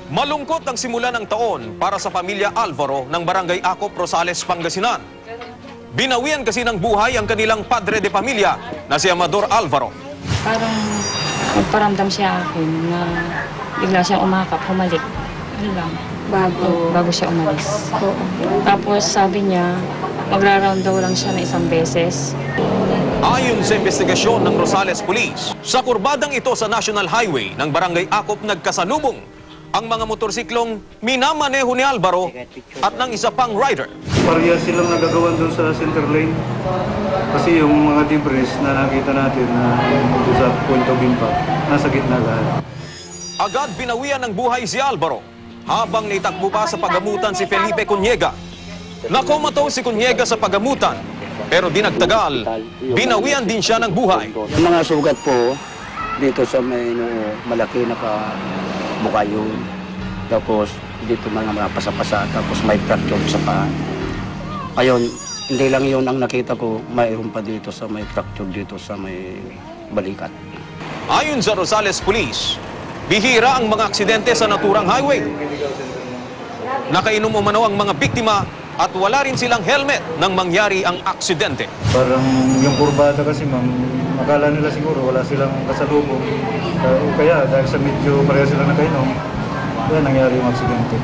Malungkot ang simula ng taon para sa pamilya Alvaro ng Barangay Acop, Rosales, Pangasinan. Binawian kasi ng buhay ang kanilang padre de pamilya na si Amador Alvaro. Parang nagparamdam siya akin na bigla siyang umakap, humalik. Ano lang, bago siya umalis. Tapos sabi niya, magra-round daw lang siya na isang beses. Ayon sa investigasyon ng Rosales Police, sa kurbadang ito sa National Highway ng Barangay Acop nagkasalubong ang mga motorsiklong minamaneho ni Alvaro at ng isa pang rider. Parehas silang nagagawan doon sa center lane. Kasi yung mga debris na nakita natin na sa point of impact, nasa gitna lahat. Agad binawian ng buhay si Alvaro habang naitakbo pa sa pagamutan si Felipe Cuniega. Nakomato si Cuniega sa pagamutan pero di nagtagal, binawian din siya ng buhay. Yung mga sugat po dito sa may malaki na mukha yun. Tapos dito mga pasapasa, tapos may fracture sa paa. Ayun, hindi lang yun ang nakita ko, mayroon pa dito sa may fracture dito sa may balikat. Ayon sa Rosales Police, bihira ang mga aksidente sa naturang highway. Nakainom umano ang mga biktima at wala rin silang helmet nang mangyari ang aksidente. Parang yung kurbada kasi ma'am, akala nila siguro wala silang kasalubong. Kaya dahil sa medyo pareha silang nakainom, kaya nangyari yung aksidente.